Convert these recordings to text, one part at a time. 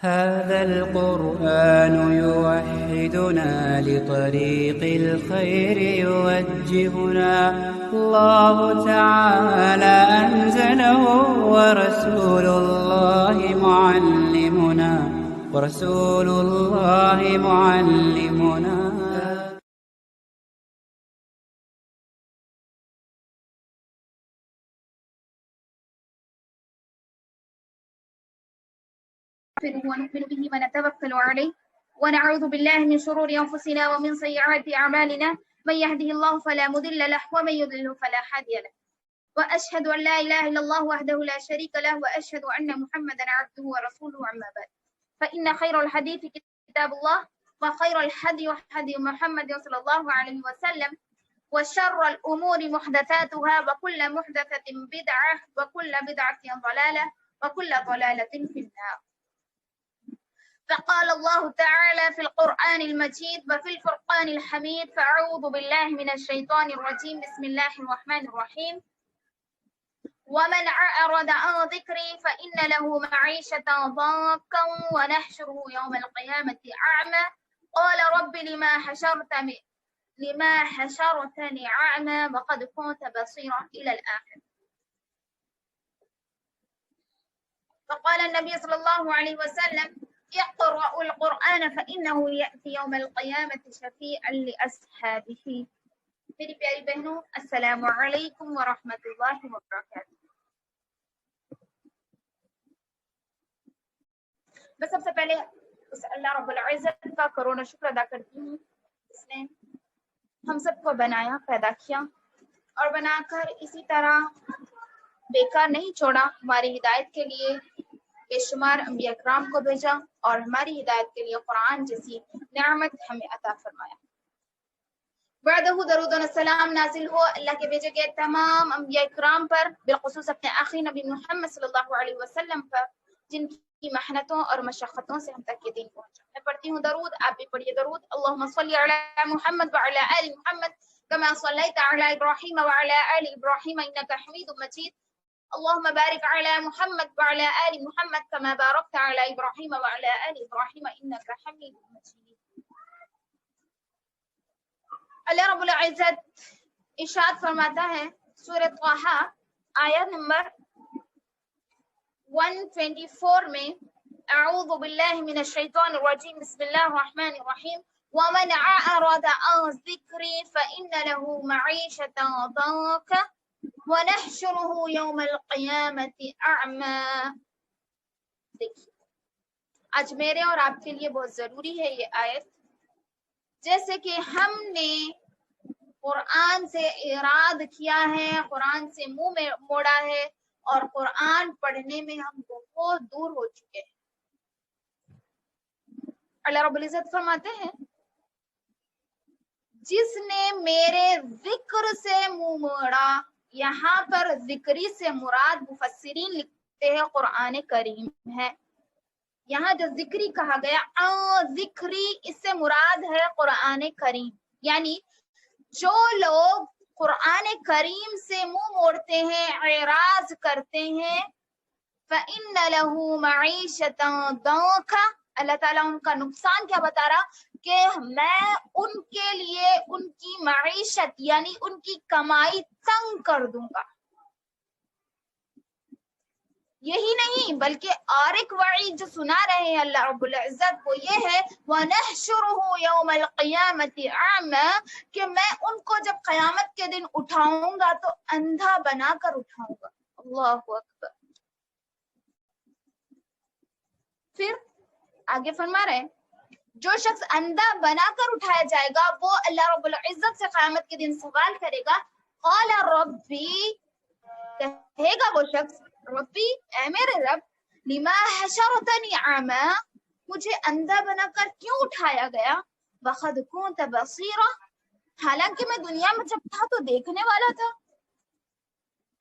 هذا القرآن يوحدنا لطريق الخير يوجهنا الله تعالى أنزله ورسول الله معلمنا ونؤمن به ونتوكل عليه ونعوذ بالله من شرور أنفسنا ومن سيئات أعمالنا من يهده الله فلا مضل له ومن يضلل فلا هادي له وأشهد أن لا إله إلا الله وحده لا شريك له وأشهد أن محمدا عبده ورسوله أما بعد فإن خير الحديث كتاب الله وخير الهدي هدي محمد صلى الله عليه وسلم وشر الأمور محدثاتها وكل محدثة بدعة وكل بدعة ضلالة وكل ضلالة في النار. فقال الله تعالى في القرآن المجيد وفي الفرقان الحميد فأعوذ بالله من الشيطان الرجيم بسم الله الرحمن الرحيم ومن أعرض عن ذكري فإن له معيشة ضنكا ونحشره يوم القيامة أعمى قال رب لما حشرتني أعمى وقد كنت بصيرا إلى الآخر. فقال النبي صلى الله عليه وسلم اقرأوا القرآن فإنه يأتي يوم القيامة شفيعا لأصحابه. میری پیاری بہنوں السلام علیکم ورحمۃ اللہ وبرکاتہ. میں سب سے پہلے اس اللہ رب العزت کا کروڑا شکر ادا کرتی ہوں جس نے ہم سب کو بنایا، پیدا کیا اور بنا کر اسی طرح بیکار نہیں چھوڑا. ہماری ہدایت کے لیے بے شمار انبیاء اکرام کو بھیجا اور ہماری ہدایت کے لیے قرآن جیسی نعمت ہمیں عطا فرمایا. بعدہ درود و السلام نازل ہو اللہ کے بھیجے گئے تمام انبیاء اکرام پر، بالخصوص اپنے آخری نبی محمد صلی اللہ علیہ وسلم پر جن کی محنتوں اور مشقتوں سے ہم تک یہ دین پہنچا. میں پڑھتی ہوں درود، آپ بھی پڑھیے درود. اللہم صلی علی محمد وعلی آل محمد کما صلیت علی ابراہیم وعلی آل ابراہیم انک حمید مجید. اللهم بارك على محمد وعلى آل محمد كما باركت على إبراهيم وعلى آل إبراهيم إنك حميد مجيد. اللہ رب العزت ارشاد فرماتا ہے سورۃ طٰہٰ آیت نمبر 124 میں اعوذ باللہ من الشیطان الرجیم بسم اللہ الرحمن الرحیم ومن اعرض عن ذکری فإن له معیشة ضنکا وَنَحْشُرُهُ يَوْمَ الْقِيَامَةِ أَعْمَى. دیکھیے آج میرے اور آپ کے لیے بہت ضروری ہے یہ آیت. جیسے کہ ہم نے قرآن سے اعراض کیا ہے، قرآن سے منہ موڑا ہے اور قرآن پڑھنے میں ہم بہت دور ہو چکے ہیں. اللہ رب العزت فرماتے ہیں جس نے میرے ذکر سے منہ موڑا. یہاں پر ذکری سے مراد مفسرین لکھتے ہیں قرآن کریم ہے. یہاں جو ذکری کہا گیا ذکری اس سے مراد ہے قرآن کریم. یعنی جو لوگ قرآن کریم سے منہ موڑتے ہیں، اعراض کرتے ہیں، فَإِنَّ لَهُ مَعِيشَةً ضَنكًا، اللہ تعالیٰ ان کا نقصان کیا بتا رہا کہ میں ان کے لیے ان کی معیشت یعنی ان کی کمائی تنگ کر دوں گا. یہی نہیں بلکہ اور ایک وعید جو سنا رہے ہیں اللہ رب العزت وہ یہ ہے وَنَحْشُرُهُ يَوْمَ الْقِيَامَةِ أَعْمَى، کہ میں ان کو جب قیامت کے دن اٹھاؤں گا تو اندھا بنا کر اٹھاؤں گا. اللہ اکبر. پھر آگے فرما رہے ہیں جو شخص اندھا بنا کر اٹھایا جائے گا وہ اللہ رب العزت سے قیامت کے دن سوال کرے گا. قال ربی، کہے گا وہ شخص ربی اے میرے رب، لما حشرتنی اعمی، مجھے اندھا بنا کر کیوں اٹھایا گیا، وقد كنت بصیرا، حالانکہ میں دنیا میں جب تھا تو دیکھنے والا تھا.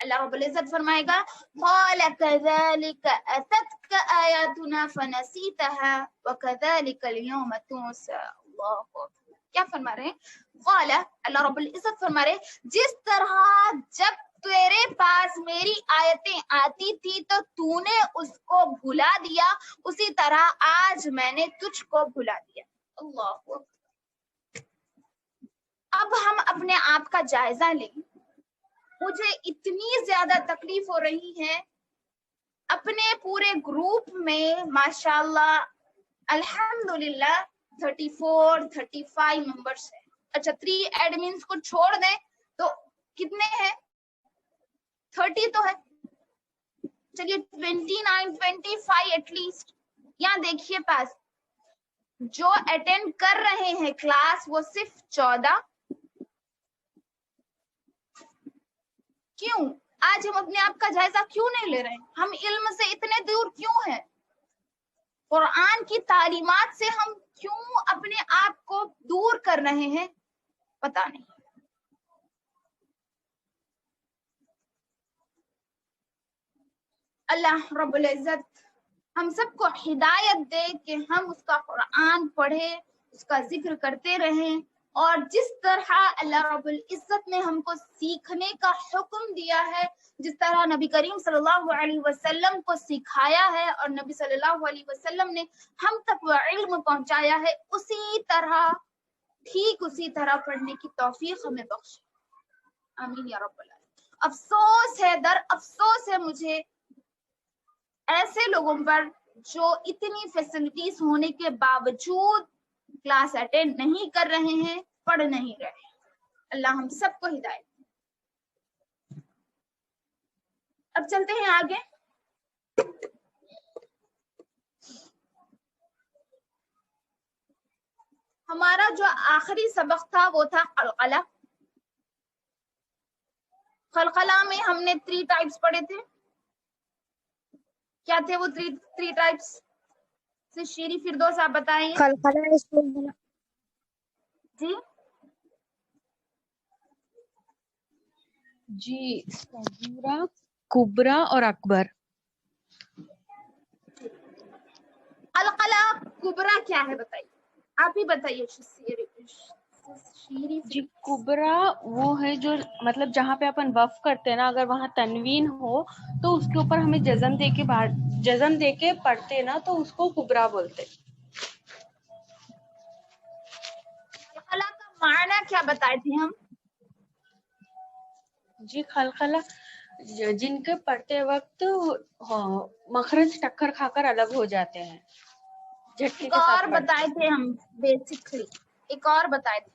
اللہ رب العزت فرمائے گا قال كذلك اتتك آیاتنا فنسیتها وكذلك اليوم تنسى. اللہ اکبر. کیا فرما رہے ہیں؟ قال، اللہ رب العزت فرما رہے جس طرح جب تیرے پاس میری آیتیں آتی تھی تو تو نے اس کو بھلا دیا، اسی طرح آج میں نے تجھ کو بھلا دیا۔ اللہ اکبر۔ اب ہم اپنے آپ کا جائزہ لیں۔ مجھے اتنی زیادہ تکلیف ہو رہی ہے، اپنے پورے گروپ میں ماشاءاللہ الحمدللہ 34-35 ممبرس ہیں۔ اچھا 3 ایڈمنس کو چھوڑ دیں تو کتنے ہیں؟ 30 تو ہے، چلیے 29-25 ایٹ لیسٹ۔ یہاں دیکھیے پاس جو اٹینڈ کر رہے ہیں کلاس وہ صرف 14۔ کیوں آج ہم اپنے آپ کا جائزہ کیوں نہیں لے رہے ہیں؟ ہم علم سے اتنے دور کیوں ہیں؟ قرآن کی تعلیمات سے ہم کیوں اپنے آپ کو دور کر رہے ہیں؟ پتہ نہیں۔ اللہ رب العزت ہم سب کو ہدایت دے کہ ہم اس کا قرآن پڑھیں، اس کا ذکر کرتے رہیں، اور جس طرح اللہ رب العزت نے ہم کو سیکھنے کا حکم دیا ہے، جس طرح نبی کریم صلی اللہ علیہ وسلم کو سکھایا ہے اور نبی صلی اللہ علیہ وسلم نے ہم تک وہ علم پہنچایا ہے، اسی طرح ٹھیک اسی طرح پڑھنے کی توفیق ہمیں بخشے، آمین یا رب العالمین۔ افسوس ہے، در افسوس ہے مجھے ایسے لوگوں پر جو اتنی فیسلٹیز ہونے کے باوجود کلاس اٹینڈ نہیں کر رہے ہیں، پڑھ نہیں رہے۔ اللہ ہم سب کو ہدایت۔ اب چلتے ہیں آگے۔ ہمارا جو آخری سبق تھا وہ تھا قلقلہ۔ قلقلہ میں ہم نے 3 ٹائپس پڑھے تھے۔ کیا تھے وہ 3 ٹائپس؟ شیری فردوس آپ بتائیں۔ قلقلہ جی صغیرہ، کبرا اور اکبر۔ قلقلہ کبرا کیا ہے بتائیے، آپ ہی بتائیے شیری۔ جی کبرا وہ ہے جو مطلب جہاں پہ اپن وقف کرتے ہیں نا، اگر وہاں تنوین ہو تو اس کے اوپر ہمیں جزم دے کے پڑھتے نا تو اس کو کبرا بولتے۔ قلقلہ کا معنی کیا بتائے تھے ہم؟ جی قلقلہ جن کے پڑھتے وقت مخرج ٹکر کھا کر الگ ہو جاتے ہیں، جھٹکے ایک کے اور ساتھ بتائے تھے ہم بیسکلی، ایک اور بتائے تھے۔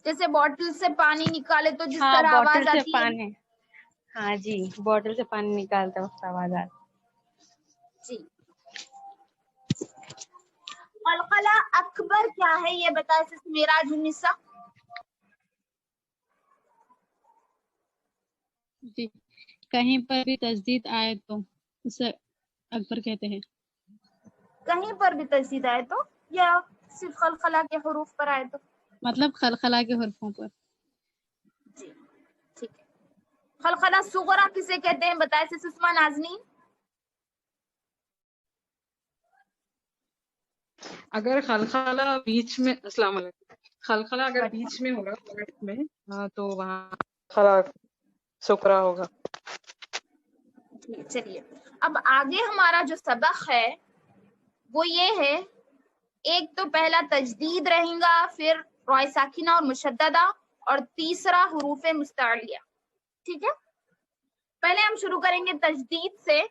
جیسے بوٹل سے پانی نکالے تو جس طرح آواز آتی ہے۔ ہاں جی بوٹل سے پانی نکالتے وقت آواز آتی۔ جی قلقلہ اکبر کیا ہے یہ بتائے معراج النساء۔ جی کہیں پر بھی تجدید آئے تو اسے اکبر کہتے ہیں۔ کہیں پر بھی تجدید آئے تو، یا صرف قلقلہ کے حروف پر آئے تو؟ مطلب قلقلہ کے حرفوں پر۔ جی ٹھیک ہے۔ قلقلہ صغرا کسے کہتے ہیں بتائے سے سسما نازنین۔ اگر خلخلہ بیچ میں، السلام علیکم، خلخلہ اگر بیچ میں ہوگا میں تو وہاں خلا سکرا ہوگا۔ چلیے اب آگے ہمارا جو سبق ہے وہ یہ ہے، ایک تو پہلا تجدید رہے گا، پھر رائے ساکنہ اور مشددہ، اور تیسرا حروف مستعلیہ۔ ٹھیک ہے، پہلے ہم شروع کریں گے تجدید سے۔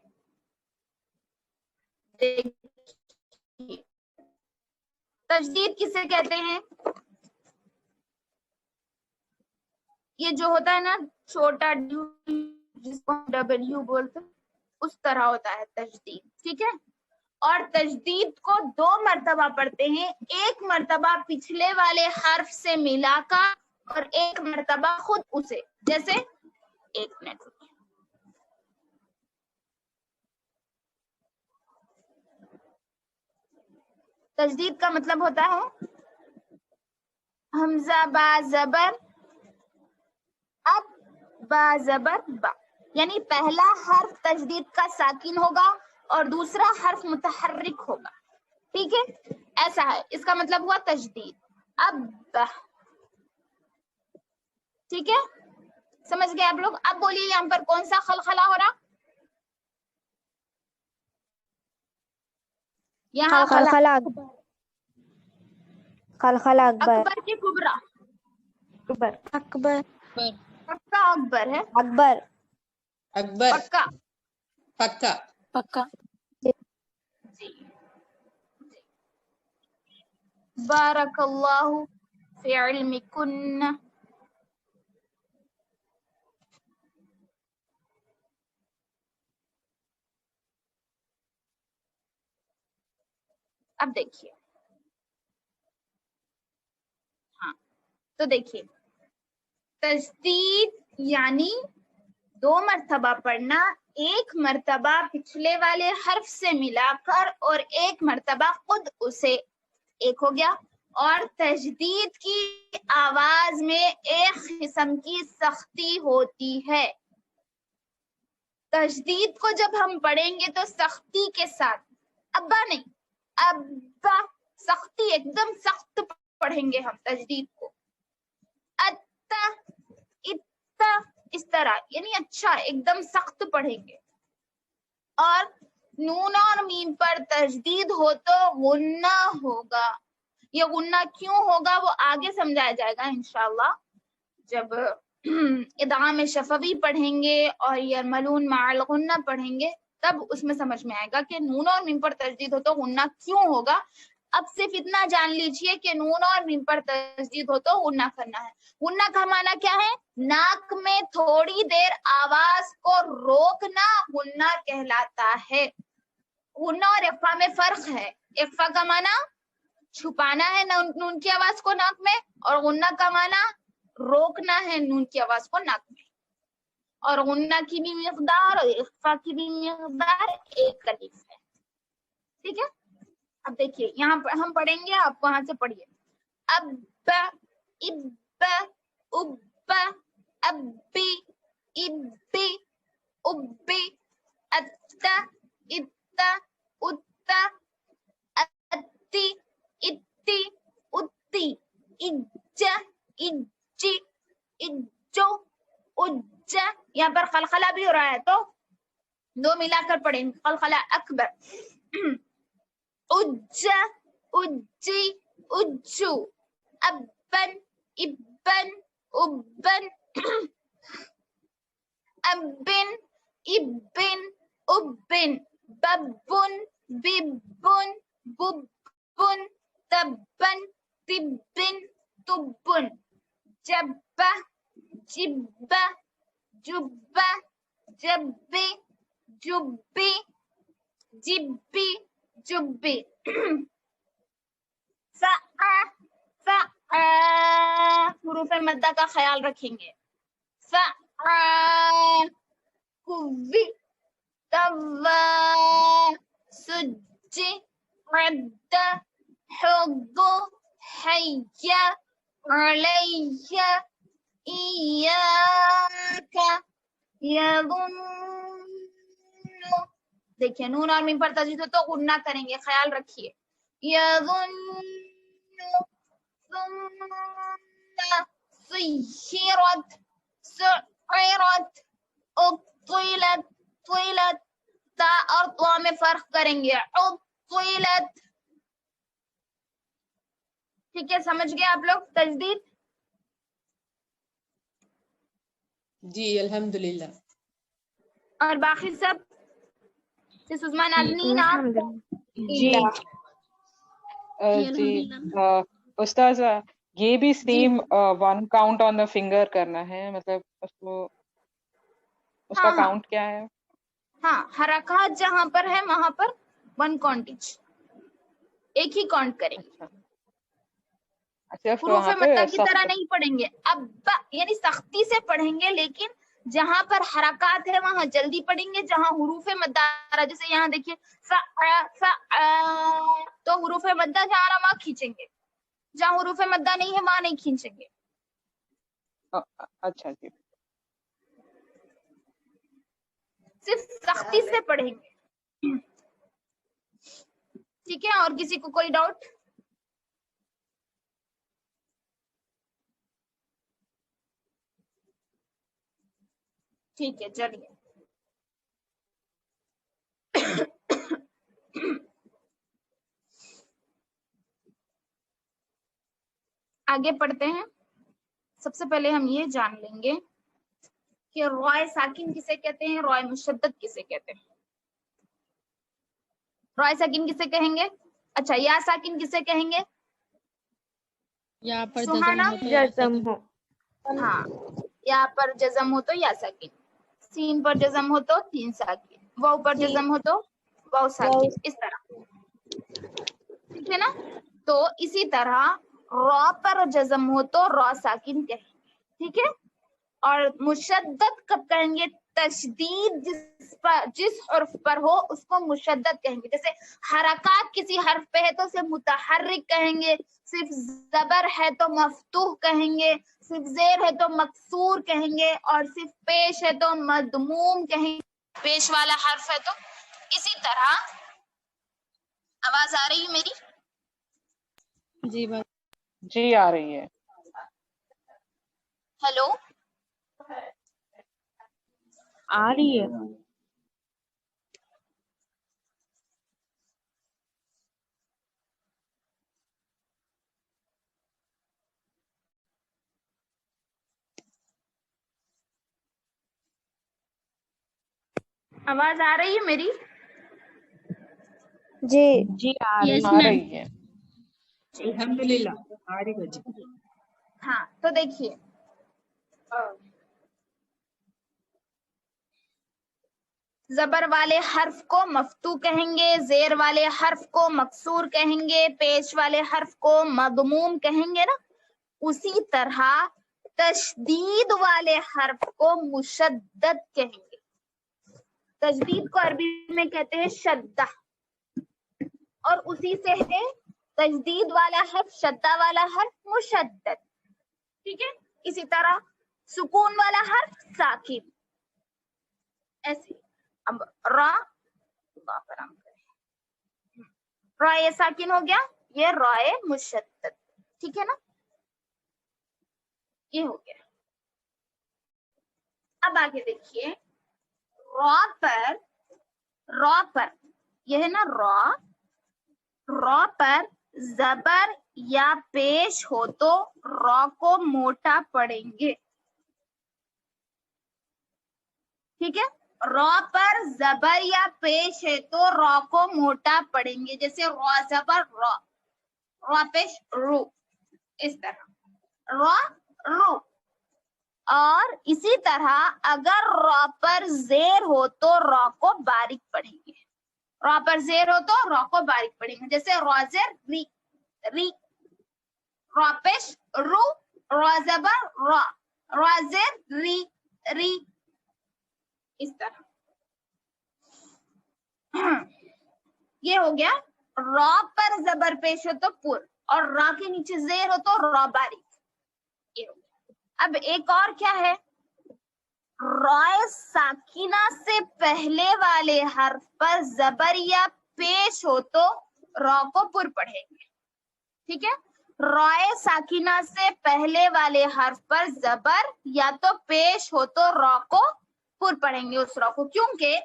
تجدید کسے کہتے ہیں؟ یہ جو ہوتا ہے نا چھوٹا ڈیو جس کو ہم ڈبلیو بولتے ہیں، اس طرح ہوتا ہے تجدید۔ ٹھیک ہے، اور تجدید کو 2 مرتبہ پڑھتے ہیں، ایک مرتبہ پچھلے والے حرف سے ملا کر اور ایک مرتبہ خود اسے، جیسے ایک منٹ۔ تجدید کا مطلب ہوتا ہے حمزہ با زبر اب با زبر با، یعنی پہلا حرف تجدید کا ساکن ہوگا اور دوسرا حرف متحرک ہوگا۔ ٹھیک ہے، ایسا ہے، اس کا مطلب ہوا تشدید. اب ٹھیک ہے، سمجھ گئے آپ لوگ؟ اب بولیے یہاں پر کون سا خلخلہ ہو رہا؟ یہاں خلخلہ اکبر. اکبر کی کبرا، اکبر پکا اکبر ہے، اکبر اکبر پکا. پکا. پکا. جی بارک اللہ فی علمکن. اب دیکھیے، ہاں تو دیکھیے تجدید یعنی 2 مرتبہ پڑھنا، ایک مرتبہ پچھلے والے حرف سے ملا کر اور ایک مرتبہ خود اسے، ایک ہو گیا. اور تجدید کی آواز میں ایک قسم کی سختی ہوتی ہے. تجدید کو جب ہم پڑھیں گے تو سختی کے ساتھ، ابا نہیں، ابا، سختی، ایک دم سخت پڑھیں گے ہم تجدید کو. اتا، اتا، اس طرح، یعنی اچھا ایک دم سخت پڑھیں گے. اور نون اور میم پر تجدید ہو تو غنہ ہوگا. یہ غنہ کیوں ہوگا وہ آگے سمجھایا جائے گا انشاءاللہ، جب ادغام شفوی پڑھیں گے اور یرملون مع الغنہ پڑھیں گے تب اس میں سمجھ میں آئے گا کہ نون اور میم پر تجدید ہو تو غنہ کیوں ہوگا. اب صرف اتنا جان لیجئے کہ نون اور میم پر تجدید ہو تو غنہ کرنا ہے. غنہ کا معنی کیا ہے؟ ناک میں تھوڑی دیر آواز کو روکنا غنہ کہلاتا ہے. غنہ اور اخفا میں فرق ہے. اخفا کا معنی چھپانا ہے نون کی آواز کو ناک میں، اور غنہ کا معنی روکنا ہے نون کی آواز کو ناک میں. اور غنہ کی بھی مقدار اور اخفا کی بھی مقدار ایک الف ہے. ٹھیک ہے، اب دیکھیے یہاں پر ہم پڑھیں گے، آپ وہاں سے پڑھیے. اب، اب، اب، ابی، ابی، ابی، اتا، اتا، اتا، اتی، اتی، اتی، اجا، اجی، اجو، اجا. یہاں پر خلخلہ بھی ہو رہا ہے تو 2 ملا کر پڑھیں. خلخلہ اکبر. اجا، اجی، اجو، ابن، ابن، ابن، ابن، ابن، ابن، ببن، ببن، ببن، تبن، تبن، تبن، جبہ، جبہ، جبہ، جبی، جبی، جبی، جبی. فعا، فعا، حروف مدہ کا خیال رکھیں گے. فعا، کوی، طوا، سجی، عد، حض، حی، علی، ایاک، یظن. دیکھیے نون اور میم پر تجدید ہو تو غنہ کریں گے، خیال رکھیے. یظن، ثم، سیرت، سعرت، اطلت، طلت. تا اور طوا میں فرق کریں گے. اطلت. ٹھیک ہے، سمجھ گئے آپ لوگ تجدید؟ جی الحمدللہ. اور باقی سب عثمان نازنین آپ؟ جی جی استاذ یہ بھی same 1 count on the finger کرنا ہے، مطلب اس کو اس کا کاؤنٹ کیا ہے؟ ہاں، حرکات جہاں پر ہے وہاں پر 1 کاؤنٹیج، ایک ہی کاؤنٹ کریں گے. صرف حروف وہاں پہ مدہ کی طرح نہیں پڑھیں گے، اب یعنی سختی سے پڑھیں گے، لیکن جہاں پر حرکات ہے وہاں جلدی پڑھیں گے. جہاں حروف مدہ، جیسے یہاں دیکھیے تو حروف مدہ جہاں وہاں کھینچیں گے، جہاں حروف مدہ نہیں ہے وہاں نہیں کھینچیں گے. اچھا جی، صرف سختی سے پڑھیں گے. ٹھیک ہے، اور کسی کو کوئی ڈاؤٹ؟ ٹھیک ہے چلیے آگے پڑھتے ہیں. سب سے پہلے ہم یہ جان لیں گے کہ رائے ساکن کسے کہتے ہیں, رائے مشدد کسے کہتے ہیں. رائے ساکن کسے کہیں گے؟ اچھا یا ساکن کسے کہیں گے؟ یا پر سہانا جزم ہو تو یا جزم ساکن. ہو. ہاں یا پر جزم ہو تو یا ساکن, سین پر جزم ہو تو تین ساکن, واو پر جزم ہو تو واو ساکن, اس طرح ٹھیک ہے نا. تو اسی طرح را پر جزم ہو تو را ساکن کہیں گے, ٹھیک ہے. اور مشدد کب کہیں گے؟ تشدید جس حرف پر ہو اس کو مشدد کہیں گے. جیسے حرکات کسی حرف پہ ہے تو اسے متحرک کہیں گے, صرف زبر ہے تو مفتوح کہیں گے, صرف زیر ہے تو مکسور کہیں گے, اور صرف پیش ہے تو مضموم کہیں گے, پیش والا حرف ہے تو. اسی طرح آواز آ رہی ہے میری؟ جی بس. جی آ رہی ہے. ہیلو آ رہی ہے. آواز آ رہی ہے میری؟ جی جی آ رہی یس آ میم. رہی ہے. الحمدللہ آ رہی ہے جی. ہاں تو دیکھیے زبر والے حرف کو مفتوح کہیں گے, زیر والے حرف کو مکسور کہیں گے, پیش والے حرف کو مضموم کہیں گے نا. اسی طرح تشدید والے حرف کو مشدد کہیں گے. تشدید کو عربی میں کہتے ہیں شدہ, اور اسی سے ہے تشدید والا حرف, شدہ والا حرف مشدد, ٹھیک ہے. اسی طرح سکون والا حرف ساکن, ایسے. اب را رائے ساکن ہو گیا, یہ رائے مشدد, ٹھیک ہے نا. یہ ہو گیا. اب آگے دیکھیے را پر یہ ہے نا را پر زبر یا پیش ہو تو را کو موٹا پڑھیں گے, ٹھیک ہے. را پر زبر یا پیش ہے تو را کو موٹا پڑھیں گے. جیسے را زبر را, را پیش رو, اس طرح را رو. اور اسی طرح اگر را پر زیر ہو تو را کو باریک پڑھیں گے. را پر زیر ہو تو را کو باریک پڑھیں گے. جیسے را زیر ری ری, را پیش رو, را زبر را, را زیر ری ری, اس طرح. یہ ہو گیا را پر زبر پیش ہو تو پر, اور را کے نیچے زیر ہو تو را باریک. یہ ہو گیا. اب ایک اور کیا ہے, رائے ساکینہ سے پہلے والے حرف پر زبر یا پیش ہو تو را کو پر پڑھیں گے, ٹھیک ہے. رائے ساکینہ سے پہلے والے حرف پر زبر یا تو پیش ہو تو را کو پر پڑھیں گے, اس را کو, کیونکہ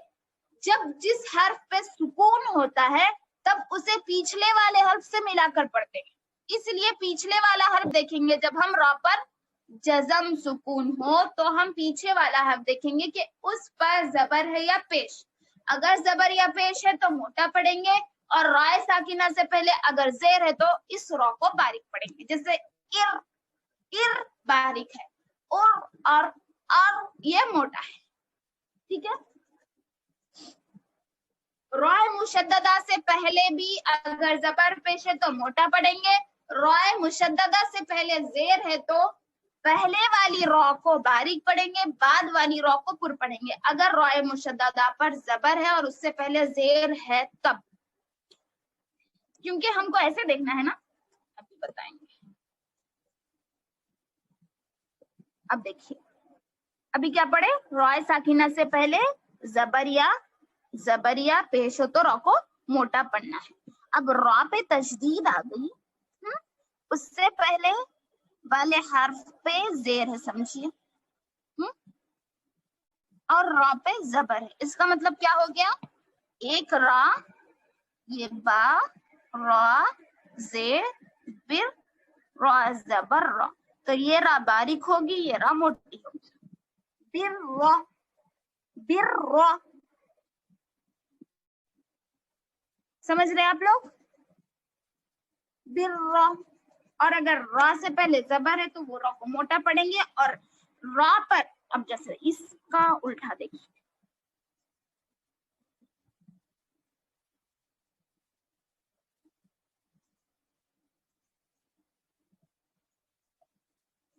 جب جس حرف پہ سکون ہوتا ہے تب اسے پیچھلے والے حرف سے ملا کر پڑھتے ہیں. اس لیے پیچھلے والا حرف دیکھیں گے جب ہم را پر جزم سکون ہو تو ہم پیچھے والا حرف دیکھیں گے کہ اس پر زبر ہے یا پیش. اگر زبر یا پیش ہے تو موٹا پڑھیں گے, اور رائے ساکینہ سے پہلے اگر زیر ہے تو اس را کو باریک پڑھیں گے. جیسے ار باریک ہے, اور یہ موٹا ہے, ٹھیک ہے. رائے مشددہ سے پہلے بھی اگر زبر پیش ہے تو موٹا پڑھیں گے. رائے مشددہ سے پہلے زیر ہے تو پہلے والی را کو باریک پڑھیں گے, بعد والی را کو پر پڑھیں گے. اگر رائے مشددہ پر زبر ہے اور اس سے پہلے زیر ہے تب, کیونکہ ہم کو ایسے دیکھنا ہے نا, ابھی بتائیں گے. اب دیکھیے ابھی کیا پڑھے, رائے ساکینہ سے پہلے زبر یا پیش ہو تو را کو موٹا پڑھنا ہے. اب را پہ تشدید آ گئی, اس سے پہلے والے حرف پہ زیر ہے, سمجھیے. اور را پہ زبر ہے. اس کا مطلب کیا ہو گیا؟ ایک را، یہ با، را زیر بر، را زبر را. تو یہ را باریک ہوگی، یہ را موٹی ہوگی. بر را، بر را. سمجھ رہے آپ لوگ؟ بر را. اور اگر را سے پہلے زبر ہے تو وہ را کو موٹا پڑھیں گے، اور را پر اب جیسے اس کا الٹا دیکھیے.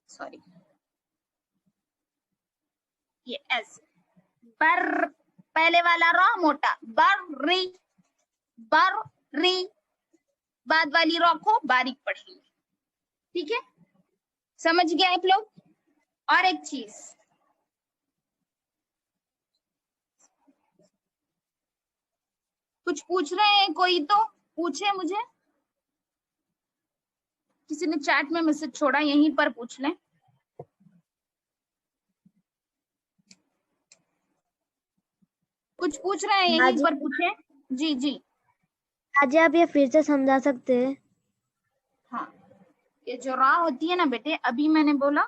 سوری، یہ ایسے بر، پہلے والا را موٹا، بر ری، بر ری. بعد والی را کو باریک پڑھیں گے. ٹھیک ہے، سمجھ گئے آپ لوگ؟ اور ایک چیز، کچھ پوچھ رہے ہیں کوئی تو پوچھے مجھے. کسی نے چیٹ میں میسج چھوڑا، یہیں پر پوچھ لیں. کچھ پوچھ رہے ہیں یہیں پر پوچھیں. جی جی آج آپ یہ پھر سے سمجھا سکتے ہیں؟ ہاں، یہ جو را ہوتی ہے نا بیٹے، ابھی میں نے بولا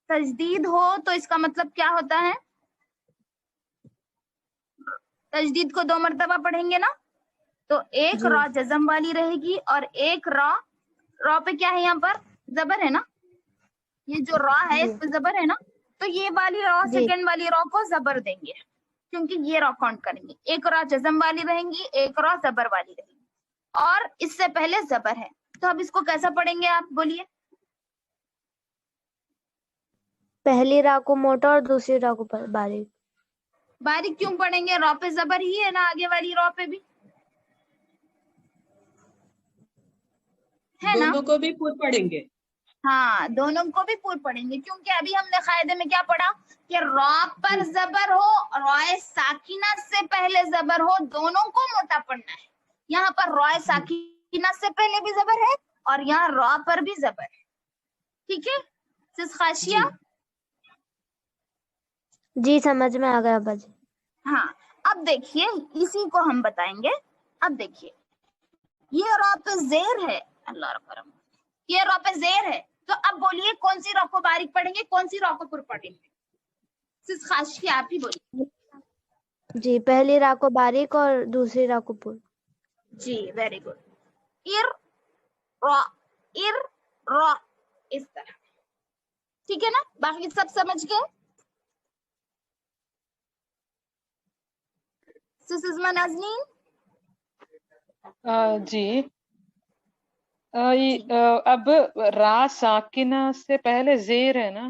تجدید ہو تو اس کا مطلب کیا ہوتا ہے؟ تجدید کو 2 مرتبہ پڑھیں گے نا، تو ایک را جزم والی رہے گی اور ایک را پہ کیا ہے؟ یہاں پر زبر ہے نا. یہ جو را ہے اس پہ زبر ہے نا، تو یہ والی را سیکنڈ والی را کو زبر دیں گے، کیونکہ یہ را کاؤنٹ کریں گے. ایک را جزم والی رہیں گی، ایک را زبر والی رہیں گی، اور اس سے پہلے زبر ہے. تو اب اس کو کیسا پڑھیں گے آپ بولیے؟ پہلی را کو موٹا اور دوسری را کو باریک. باریک کیوں پڑھیں گے؟ را پہ زبر ہی ہے نا، آگے والی را پہ بھی ہے نا. دونوں کو بھی پور پڑیں گے. ہاں، دونوں کو بھی پور پڑیں گے، کیونکہ ابھی ہم نے قاعدے میں کیا پڑھا کہ را پر زبر ہو اور رائے ساکنہ سے پہلے زبر ہو، دونوں کو موٹا پڑھنا ہے. یہاں پر رائے ساکنہ سے پہلے بھی زبر ہے اور یہاں را پر بھی زبر ہے. ٹھیک ہے سس خاشیہ؟ جی سمجھ میں آ گیا ابا جی. ہاں، اب دیکھیے اسی کو ہم بتائیں گے. اب دیکھیے یہ را پہ زیر ہے، اللہ کرم، یہ را پہ زیر ہے. تو اب بولیے کون سی را کو باریک پڑھیں گے، کون سی را کو پر پڑھیں گے؟ سس خاشی آپ ہی بولیے. جی پہلی را کو باریک اور دوسری را کو پر. جی ویری گڈ. ار را، ار را، اس طرح. ٹھیک ہے نا، باقی سب سمجھ گئے؟ سسزما نازنین جی اب را ساکنہ سے پہلے زیر ہے نا،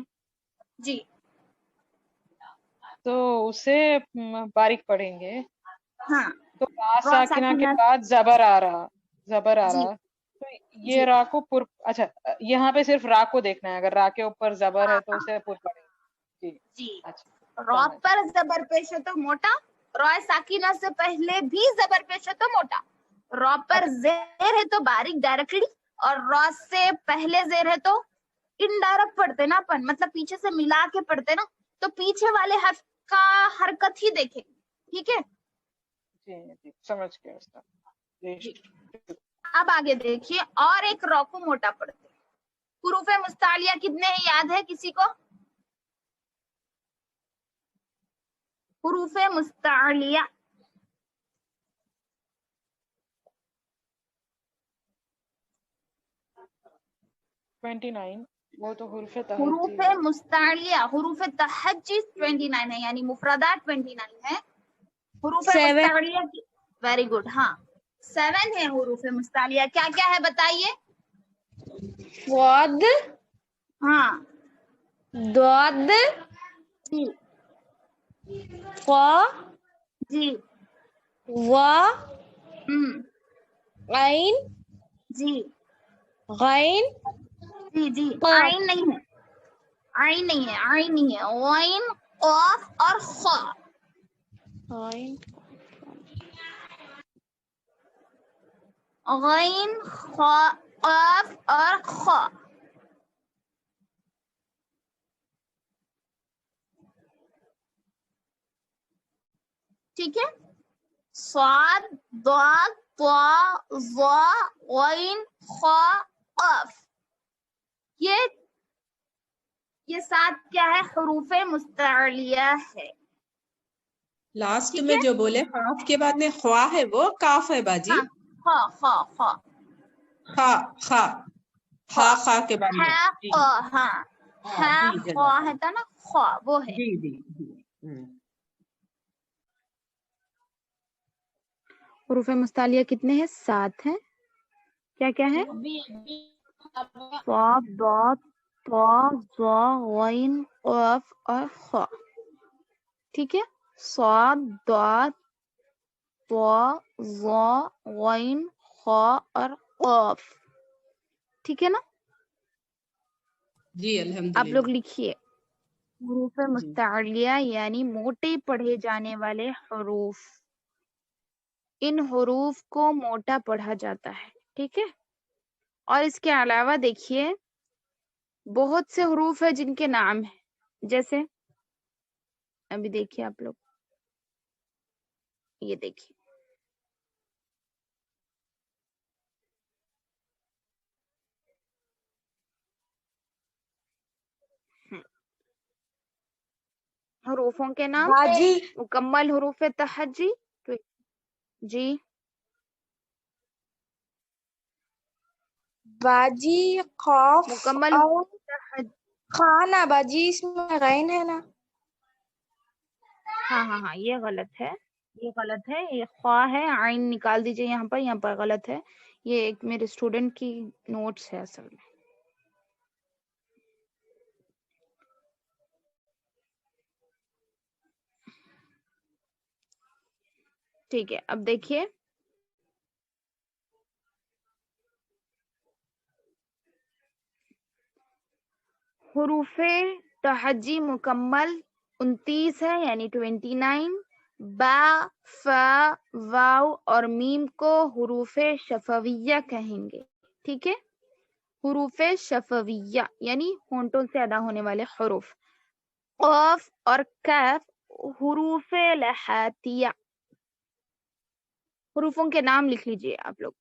جی تو اسے باریک پڑھیں گے. ہاں، تو را ساکنہ کے بعد زبر آ رہا، جی تو یہ را کو پر، اچھا یہاں پہ صرف را کو دیکھنا ہے، اگر را کے اوپر زبر ہے تو اسے پر پڑھیں گے. جی جی. اچھا، را پر زبر پیش ہے تو موٹا، را ساکنہ سے پہلے بھی زبر پیش ہے تو موٹا. را پر زیر ہے تو باریک ڈائریکٹلی، اور را سے پہلے زیر ہے تو انڈائریکٹ پڑھتے نا اپن، مطلب پیچھے سے ملا کے پڑھتے نا، تو پیچھے والے حرف کا حرکت ہی دیکھیں. ٹھیک ہے جی سمجھ گیا اس کا. جی. اب آگے دیکھیے اور ایک را کو موٹا پڑھتے. حروف مستعلیہ کتنے ہیں یاد ہے کسی کو؟ حروف مستعلیہ 29، وہ تو حروف حروف تہجی ہے. مستعلیہ، حروف تہجی 29 ہے، یعنی مفردات 29 ہے. حروف 7 مستعلیہ ویری گڈ. ہاں 7 ہے حروف مستعلیہ. کیا کیا ہے بتائیے؟ واد، ہاں ضاد، جی قا، جی وا، عین، جی غین، جی جی. قاف. عین نہیں ہے، عین نہیں ہے، عین نہیں ہے. غین، قاف اور خا. عین، غین، خا، قاف اور خا. ٹھیک ہے، صاد ضاد طا ظا غین خا قاف، یہ 7 کیا ہے؟ حروف مستعلیہ ہے. لاسٹ ٹھیک میں ہے، جو بولے قاف کے بعد میں خوا ہے وہ کاف ہے باجی. ہاں خا خا خا خا خا خا ہا خا کے بعد میں. ہا جی قا، ہاں ہاں ہا جی خا جزاک ہے تھا نا، خا وہ ہے. جی جی جی. حروف مستعلیہ کتنے ہیں؟ 7 ہیں. کیا کیا ہے؟ صاد ضاد طا ظا غین قاف اور خا. ٹھیک ہے، صاد ضاد طا ظا غین خا اور قاف. ٹھیک ہے نا؟ جی آپ الحمدللہ. لوگ لکھیے حروف جی مستعلیہ یعنی موٹے پڑھے جانے والے حروف. ان حروف کو موٹا پڑھا جاتا ہے. ٹھیک ہے، اور اس کے علاوہ دیکھیے بہت سے حروف ہیں جن کے نام ہیں، جیسے ابھی دیکھیے آپ لوگ، یہ دیکھیے حروفوں کے نام. باجی مکمل حروف تہجی. جی باجی قاف مکمل اور تہجی. خانہ باجی اس میں غین ہے نا. ہاں ہاں ہاں، یہ غلط ہے، یہ غلط ہے. یہ خوا ہے، عین نکال دیجیے یہاں پر غلط ہے. یہ ایک میرے اسٹوڈنٹ کی نوٹس ہے اصل میں. ٹھیک ہے، اب دیکھیے حروف تہجی مکمل 29 ہے، یعنی 29. با فا واو اور میم کو حروف شفویہ کہیں گے. ٹھیک ہے، حروف شفویہ یعنی ہونٹوں سے ادا ہونے والے حروف. قاف اور کاف حروف لحاتیہ. حروفوں کے نام لکھ لیجیے آپ لوگ.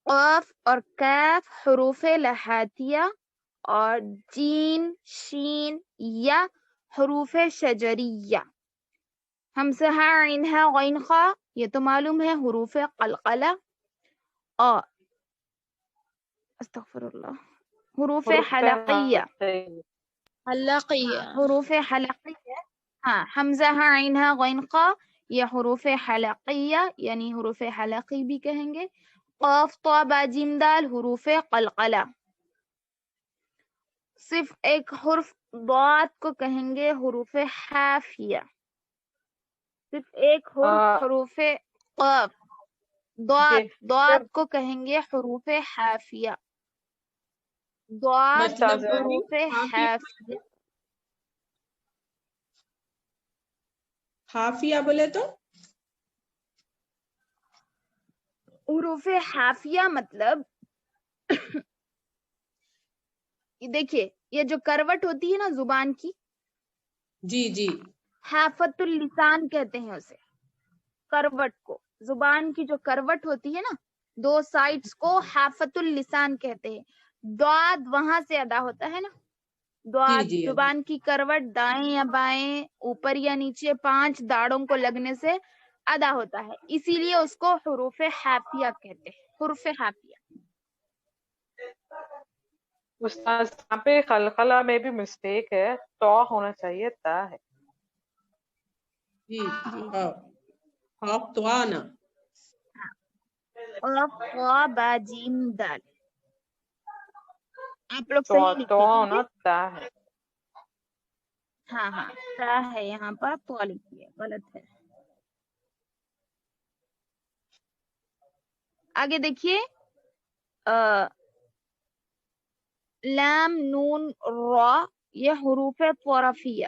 قاف اور کاف حروف لحاتیہ، اور جین شین یا حروف شجریہ. ہمزہ عینہا غین خا، یہ تو معلوم ہے، حروف قلقلہ. اور استغفر اللہ، حروف حروف حلقیہ. حلقیہ. حروف حلقیہ، ہاں حمزہ عینہا غین قا، یہ حروف حلقیہ یعنی حروف حلقی بھی کہیں گے. قاف طا با جیم دال حروف قلقلہ. صرف ایک حرف ضاد کو کہیں گے حروف حافیہ. صرف ایک حرف حروف قاف ضاد کو کہیں گے حروف حافیہ. ضاد مطلب باجی حروف حافیہ حافیہ. حافیہ بولے تو حروف حافیہ مطلب دیکھیے یہ جو کروٹ ہوتی ہے نا زبان کی، جی جی حافت اللسان کہتے ہیں اسے. کروٹ کو، زبان کی جو کروٹ ہوتی ہے نا، 2 سائڈس کو حافت اللسان کہتے ہیں. ضاد وہاں سے ادا ہوتا ہے نا. جی ضاد جی زبان کی کروٹ دائیں یا بائیں، اوپر یا نیچے 5 داڑوں کو لگنے سے ادا ہوتا ہے، اسی لیے اس کو حروف حافیہ کہتے ہیں. حروف حافیہ. استاذ یہاں پہ خلخلہ میں بھی مسٹیک ہے، تو ہونا چاہیے تا ہے. جی خاف توانا. قاف قا با جیم دال. آپ لوگ تو صحیح لکھیے، ٹھیک ہونا ہے. تا ہے. ہاں ہاں تا ہے یہاں پر، تو لکھیے، غلط ہے. آگے دیکھیے لام نون را، یہ حروف طرفیہ.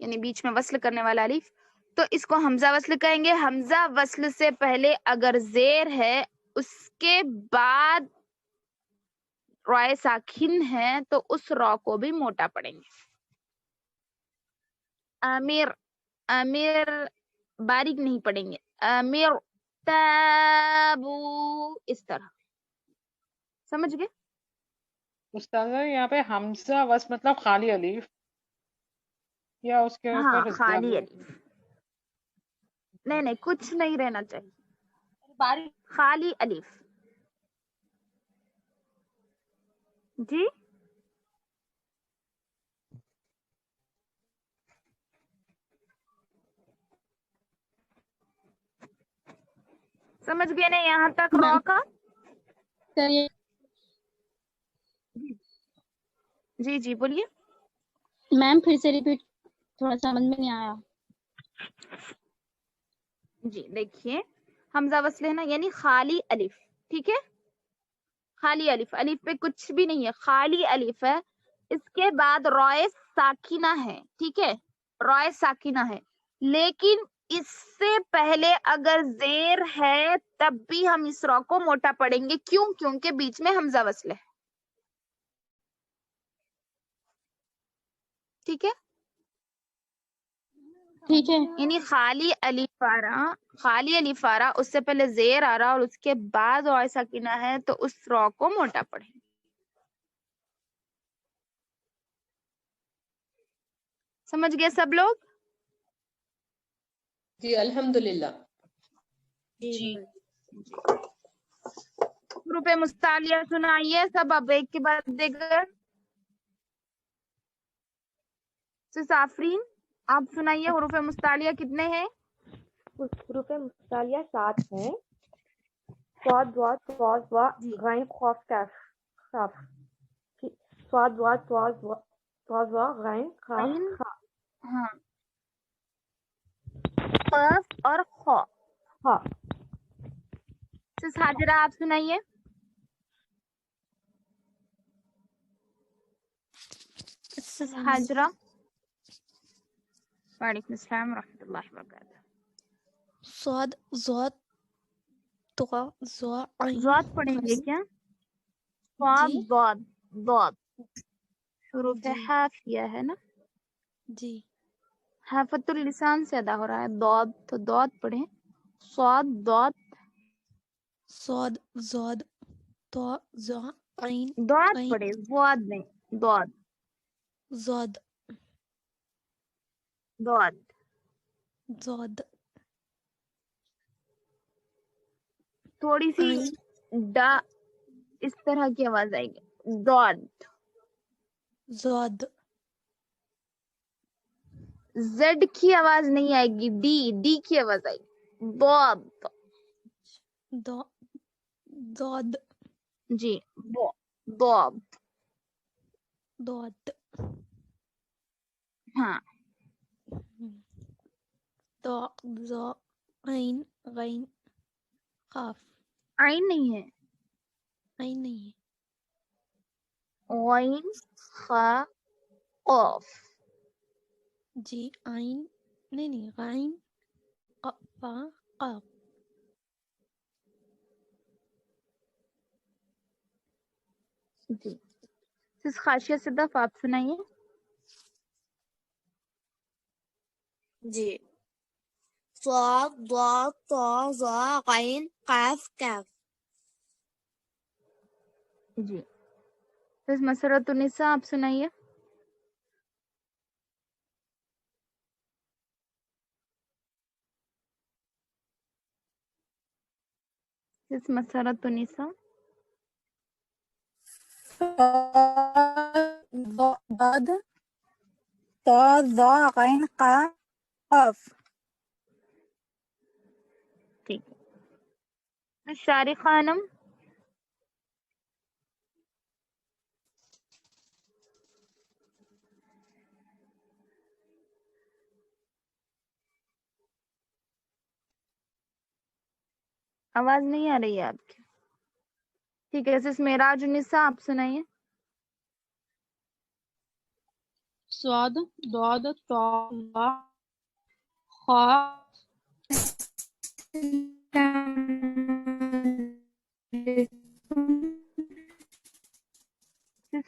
یعنی بیچ میں وصل کرنے والا الف، تو اس کو حمزہ وصل کہیں گے. حمزہ وصل سے پہلے اگر زیر ہے اس کے بعد رائے ساکن ہے تو اس را کو بھی موٹا پڑیں گے. امیر، امیر باریک نہیں پڑیں گے. امیر تابو، اس طرح. سمجھ گئے؟ استاذہ یہاں پہ حمزہ وصل مطلب خالی الف یا اس کے ہاں اوپر خالی الف، نہیں کچھ نہیں رہنا چاہیے، خالی الف. جی سمجھ گئے نا یہاں تک را کا؟ جی جی بولیے. میم پھر سے ریپیٹ، تھوڑا سمجھ میں نہیں آیا. جی دیکھیے حمزہ وصل ہے نا، یعنی خالی الف. ٹھیک ہے، خالی الف، الف پہ کچھ بھی نہیں ہے، خالی الف ہے. اس کے بعد رائے ساکینہ ہے. ٹھیک ہے، رائے ساکینہ ہے، لیکن اس سے پہلے اگر زیر ہے تب بھی ہم اس را کو موٹا پڑیں گے. کیوں؟ کیونکہ بیچ میں حمزہ وصل ہے. ٹھیک ہے، ٹھیک ہے. یعنی خالی الف آ رہا، خالی الف آ رہا، اس سے پہلے زیر آ رہا اور اس کے بعد رائے ساکینہ ہے تو اس را کو موٹا پڑے. سمجھ گئے سب لوگ؟ جی الحمدللہ. جی حروف مستعلیہ سنائیے سب اب ایک کے بعد دیکھ کر. آفرین آپ سنائیے حروف مستعلیہ کتنے ہیں؟ حروف مستعلیہ 7 ہیں. صاد ضاد طا ظا غین قاف کاف صاف. صاد ضاد طا ظا غین قاف خا. ہاں، قاف اور خا. ہاں. حاجرہ آپ سنائیے. حاجرہ. وعلیکم السلام ورحمۃ اللہ وبرکاتہ. صاد ضاد طا ظا عین. ضاد پڑھیں گے کیا؟ صاد جی ضاد ضاد حروف جی حافیہ ہے نا، جی. حافت اللسان سے ادا ہو رہا ہے. ضاد تو ضاد پڑھیں. صاد ضاد، صاد ضاد طا ظا عین ضاد غین پڑھیں، ضاد نہیں. ضاد ضاد ضاد. ضاد تھوڑی سی عین ڈا اس طرح کی آواز آئے گی. ضاد. ضاد زڈ کی آواز نہیں آئے گی، ڈی کی آواز آئے گی. ضاد. ضاد جی ضاد. ضاد. ہاں، طا ظا عین غین قاف. عین نہیں ہے، عین نہیں ہے. غین خا قاف. جی عین نہیں غین فا قاف. جی خاشیہ صدف آپ سنائیے. جی صاد ضاد طا ظا عین قاف کاف. جی مسرۃ النساء آپ سنائیے. مسرۃ النساء. ضاد طا ظا عین قاف. ٹھیک ہے. شارق خانم. آواز نہیں آ رہی ہے آپ کی. ٹھیک ہے. معراج النساء آپ سنائیے. صاد ضاد طا ظا خا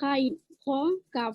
غين خا كاف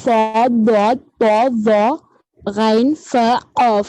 صاد ضاد طا ظا غين فا قاف.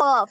قاف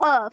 قاف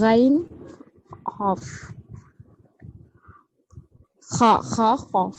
غين قاف خا خا قاف.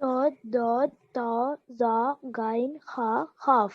صاد ضاد طا ظا غين خا خاف.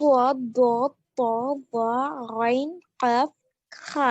صاد ضاد طا ظا غين قاف خا.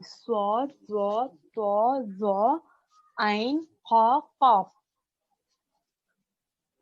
صاد ضاد طا ظا عين خا قاف.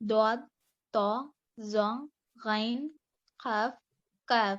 ضاد طا ظا غين قاف كاف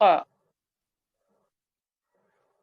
qa.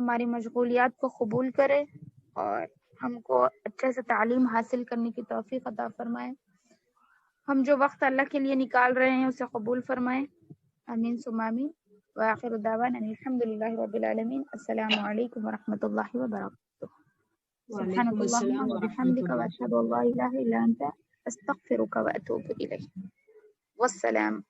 ہماری مشغولیات کو قبول کرے اور ہم کو اچھے سے تعلیم حاصل کرنے کی توفیق عطا فرمائے. ہم جو وقت اللہ کے لیے نکال رہے ہیں اسے قبول فرمائے. آمین ثم آمین. وآخر دعوانا الحمد للہ رب العالمین. السلام علیکم ورحمۃ اللہ وبرکاتہ. سبحانک اللہم وبحمدک واشہد ان لا الہ الا انت استغفرک واتوب الیک. والسلام.